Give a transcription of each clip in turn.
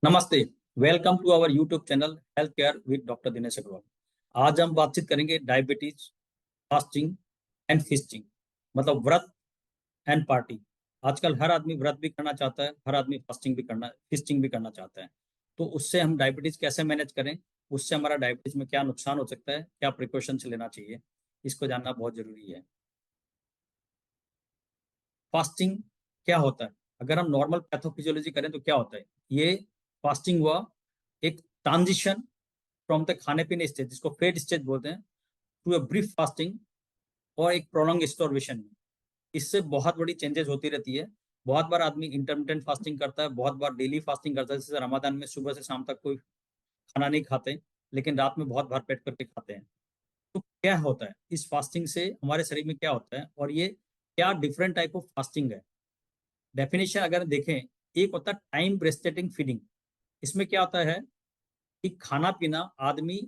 नमस्ते। Welcome to our YouTube channel health care with doctor Dinesh Agrawal. आज हम बातचीत करेंगे डायबिटीज, फास्टिंग एंड फीस्टिंग, मतलब व्रत एंड पार्टी। आजकल हर आदमी व्रत भी करना चाहता है, हर आदमी फीस्टिंग भी करना चाहता है। तो उससे हम डायबिटीज कैसे मैनेज करें, उससे हमारा डायबिटीज में क्या नुकसान हो सकता है, क्या प्रिकॉशंस लेना चाहिए, इसको जानना बहुत जरूरी है। फास्टिंग क्या होता है? अगर हम नॉर्मल पैथोफिजियोलॉजी करें तो क्या होता है? ये फास्टिंग हुआ एक ट्रांजिशन फ्रॉम द खाने पीने स्टेज, जिसको फेड स्टेज बोलते हैं, टू ए ब्रीफ फास्टिंग और एक प्रोलॉन्ग स्टॉर्वेशन में। इससे बहुत बड़ी चेंजेस होती रहती है। बहुत बार आदमी इंटरमिटेंट फास्टिंग करता है, बहुत बार डेली फास्टिंग करता है। जैसे रमादान में सुबह से शाम तक कोई खाना नहीं खाते, लेकिन रात में बहुत भर पेट करके खाते हैं। तो क्या होता है इस फास्टिंग से, हमारे शरीर में क्या होता है, और ये क्या डिफरेंट टाइप ऑफ फास्टिंग है? डेफिनेशन अगर देखें, एक होता है टाइम रेस्ट्रिक्टिंग फीडिंग। इसमें क्या होता है कि खाना पीना आदमी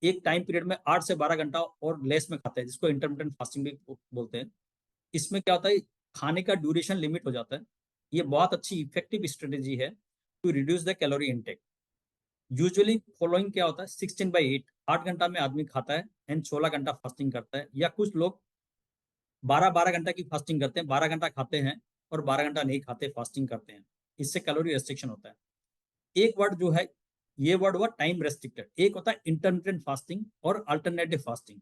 एक टाइम पीरियड में 8 से 12 घंटा और लेस में खाता है, जिसको इंटरमिटेंट फास्टिंग भी बोलते हैं। इसमें क्या होता है, खाने का ड्यूरेशन लिमिट हो जाता है। ये बहुत अच्छी इफेक्टिव स्ट्रेटेजी है to reduce the calorie intake. Usually following क्या होता है, 16/8, 8 घंटा में आदमी खाता है एंड 16 घंटा फास्टिंग करता है, या कुछ लोग 12-12 घंटा की फास्टिंग करते हैं, 12 घंटा खाते हैं और 12 घंटा नहीं खाते, फास्टिंग करते हैं। इससे कैलोरी रेस्ट्रिक्शन होता है। एक वर्ड जो है, ये वर्ड हुआ टाइम रेस्ट्रिक्टेड। एक होता है इंटरमिटेंट फास्टिंग और अल्टरनेटिव फास्टिंग।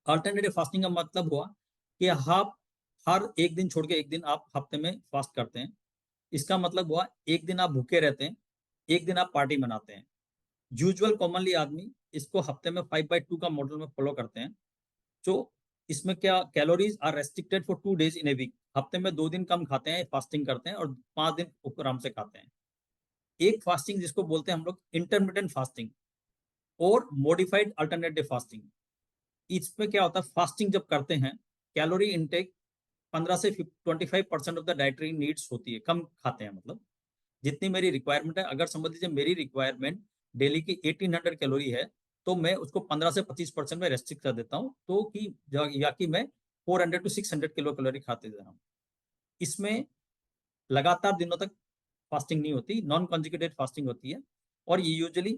अल्टरनेटिव फास्टिंग का मतलब हुआ कि आप हर एक दिन छोड़ के एक दिन आप हफ्ते में फास्ट करते हैं। इसका मतलब हुआ एक दिन आप भूखे रहते हैं, एक दिन आप पार्टी मनाते हैं। यूजुअल कॉमनली आदमी इसको हफ्ते में 5/2 का मॉडल में फॉलो करते हैं। जो इसमें क्या, calories are restricted for 2 days in a week. हफ्ते में 2 दिन कम खाते हैं, फास्टिंग करते हैं, और 5 दिन आराम से खाते हैं। एक फास्टिंग जिसको बोलते हैं हम लोग इंटरमिटेंट फास्टिंग और मॉडिफाइड अल्टरनेटिव फास्टिंग। इसमें क्या होता है, फास्टिंग जब करते हैं, कैलोरी इनटेक 15 से 25% ऑफ द डाइटरी नीड्स होती है, कम खाते हैं। मतलब जितनी मेरी रिक्वायरमेंट है, अगर समझ लीजिए मेरी रिक्वायरमेंट डेली की 1800 कैलोरी है, तो मैं उसको 15 से 25% में रेस्ट्रिक्ट कर देता हूँ, तो कि या कि मैं 400 to 600 किलो कैलोरी खाते जा रहा हूँ। इसमें लगातार दिनों तक फास्टिंग नहीं होती, नॉन कॉन्जिक्यूटिव फास्टिंग होती है। और ये यूजुअली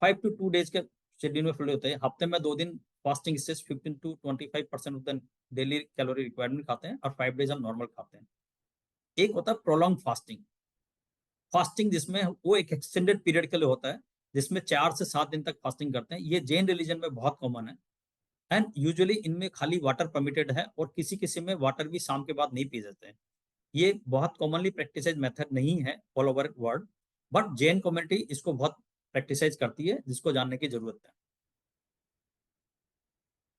5 to 2 डेज के शेड्यूल में फॉलो होते हैं। हफ्ते में 2 दिन फास्टिंग से 15 to 25% of the daily calorie requirement खाते हैं, और 5 डेज हम नॉर्मल खाते हैं। एक होता है प्रोलॉन्ग फास्टिंग। फास्टिंग जिसमें वो एक एक्सटेंडेड पीरियड के लिए होता है, जिसमें 4 से 7 दिन तक फास्टिंग करते हैं। ये जैन रिलीजन में बहुत कॉमन है। एंड यूजुअली इनमें खाली वाटर परमिटेड है, और किसी किसी में वाटर भी शाम के बाद नहीं पी जाते हैं। ये बहुत कॉमनली प्रैक्टिसाइज मेथड नहीं है all over world, but Jain community इसको बहुत प्रैक्टिसाइज करती है, जिसको जानने की जरूरत है।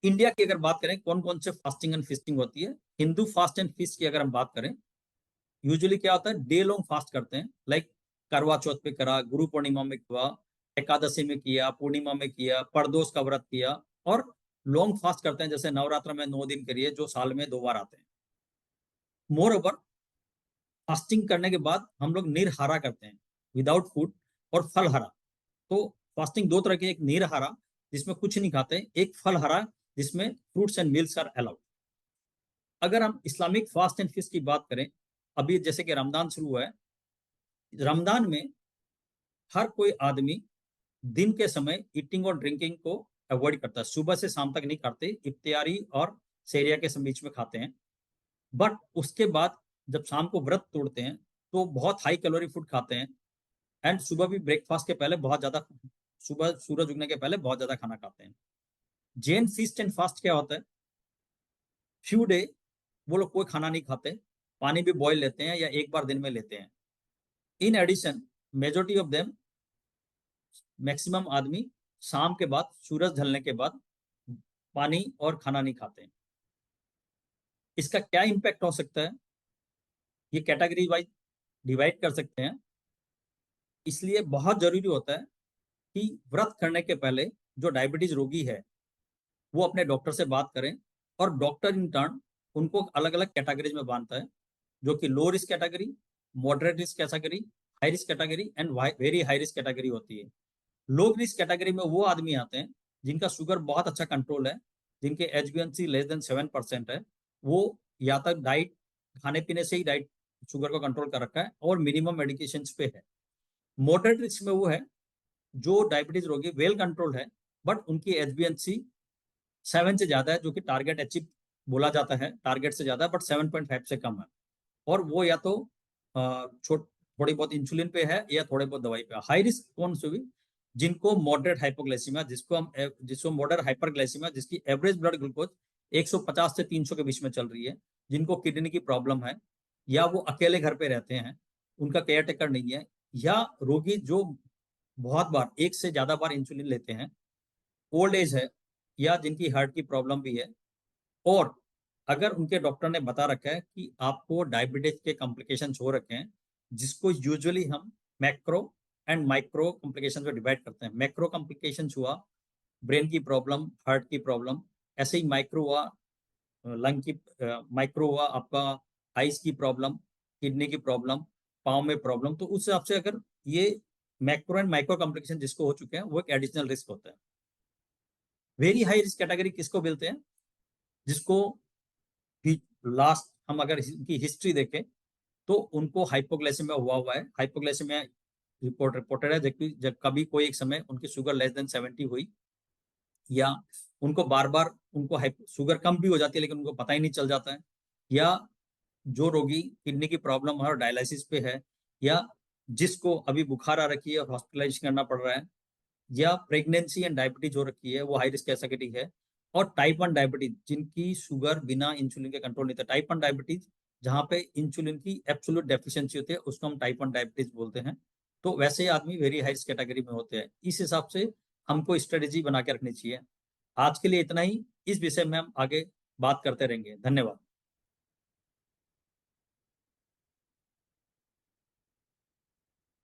इंडिया की अगर बात करें कौन कौन से फास्टिंग एंड फीस्टिंग होती है, हिंदू फास्ट एंड फीस्ट की अगर हम बात करें, यूजुअली क्या होता है, डे लॉन्ग फास्ट करते हैं। लाइक करवा चौथ पे करा, गुरु पूर्णिमा में हुआ, एकादशी में किया, पूर्णिमा में किया, परदोष का व्रत किया, और लॉन्ग फास्ट करते हैं जैसे नवरात्र में 9 दिन करिए, जो साल में 2 बार आते हैं। मोर ओवर, फास्टिंग करने के बाद हम लोग निर्हारा करते हैं, विदाउट फूड, और फलहारा। तो फास्टिंग दो तरह की, एक निर्हारा जिसमें कुछ नहीं खाते, एक फलहारा जिसमें fruits and milk are allowed. अगर हम इस्लामिक फास्ट एंड फीस्ट की बात करें, अभी जैसे कि रमजान शुरू हुआ है, रमजान में हर कोई आदमी दिन के समय ईटिंग और ड्रिंकिंग को अवॉइड करता है। सुबह से शाम तक नहीं करते, इफ्तियारी और सेरिया के बीच में खाते हैं। बट उसके बाद जब शाम को व्रत तोड़ते हैं, तो बहुत हाई कैलोरी फूड खाते हैं। एंड सुबह भी ब्रेकफास्ट के पहले बहुत ज्यादा, सुबह सूरज उगने के पहले बहुत ज्यादा खाना खाते हैं। जैन फीस्ट एंड फास्ट क्या होता है, फ्यू डे वो लोग कोई खाना नहीं खाते, पानी भी बॉयल लेते हैं या एक बार दिन में लेते हैं। In addition, majority of them, maximum आदमी शाम के बाद, सूरज ढलने के बाद पानी और खाना नहीं खाते। इसका क्या इम्पैक्ट हो सकता है, ये कैटेगरी वाइज डिवाइड कर सकते हैं। इसलिए बहुत जरूरी होता है कि व्रत करने के पहले जो डायबिटीज रोगी है, वो अपने डॉक्टर से बात करें, और डॉक्टर इन टर्न उनको अलग अलग कैटेगरीज में बांटता है, जो कि low risk category, moderate risk category, high risk category and very high risk category होती है। लो रिस्क कैटेगरी में वो आदमी आते हैं जिनका शुगर बहुत अच्छा कंट्रोल है, जिनके HbA1c लेस देन 7% है। वो या तक डाइट, खाने पीने से ही डाइट शुगर को कंट्रोल कर रखा है, और मिनिमम मेडिकेशन पे है। मॉडरेट रिस्क में वो है जो डायबिटीज रोगी वेल कंट्रोल्ड है बट उनकी HbA1c 7 से ज्यादा है, जो कि टारगेट अचीव बोला जाता है, टारगेट से ज्यादा है बट 7.5 से कम है, और वो या तो थोड़ी बहुत इंसुलिन पे है या थोड़े बहुत दवाई पे है। हाई रिस्क कौन सी हुई? जिनको मॉडरेट हाइपोग्लाइसीमिया, जिसको मॉडरेट हाइपरग्लाइसीमिया, जिसकी एवरेज ब्लड ग्लूकोज 150 से 300 के बीच में चल रही है, जिनको किडनी की प्रॉब्लम है, या वो अकेले घर पे रहते हैं, उनका केयर टेकर नहीं है, या रोगी जो बहुत बार, एक से ज्यादा बार इंसुलिन लेते हैं, ओल्ड एज है, या जिनकी हार्ट की प्रॉब्लम भी है, और अगर उनके डॉक्टर ने बता रखा है कि आपको डायबिटीज के कॉम्प्लिकेशंस हो रखे हैं, जिसको यूजुअली हम मैक्रो एंड माइक्रो कॉम्प्लिकेशंस में डिवाइड करते हैं। मैक्रो कॉम्प्लिकेशंस हुआ ब्रेन की प्रॉब्लम, हार्ट की प्रॉब्लम, ऐसे ही माइक्रो हुआ लंग की, माइक्रो हुआ आपका आइज की प्रॉब्लम, किडनी की प्रॉब्लम, पाँव में प्रॉब्लम। तो उस हिसाब से अगर ये मैक्रो एंड माइक्रो कॉम्प्लिकेशन जिसको हो चुके हैं, वो एक एडिशनल रिस्क होता है। वेरी हाई रिस्क कैटेगरी किसको बोलते हैं? जिसको लास्ट हम अगर इनकी हिस्ट्री देखें तो उनको हाइपोग्लाइसेमिया हुआ है। हाइपोग्लाइसेमिया रिपोर्टेड है, जबकि जब कभी कोई एक समय उनकी शुगर लेस देन 70 हुई, या उनको बार बार उनको शुगर कम भी हो जाती है लेकिन उनको पता ही नहीं चल जाता है, या जो रोगी किडनी की प्रॉब्लम है और डायलिसिस पे है, या जिसको अभी बुखार आ रखी है और हॉस्पिटलाइज करना पड़ रहा है, या प्रेगनेंसी एंड डायबिटीज हो रखी है, वो हाई रिस्क कैटेगरी है। और टाइप 1 डायबिटीज, जिनकी शुगर बिना इंसुलिन के कंट्रोल नहीं था, टाइप 1 डायबिटीज जहाँ पे इंसुलिन की एब्सोल्यूट डेफिशिएंसी होती है, उसको हम टाइप 1 डायबिटीज बोलते हैं। तो वैसे आदमी वेरी हाई रिस्क कैटेगरी में होते हैं। इस हिसाब से हमको स्ट्रेटेजी बना के रखनी चाहिए। आज के लिए इतना ही। इस विषय में हम आगे बात करते रहेंगे। धन्यवाद।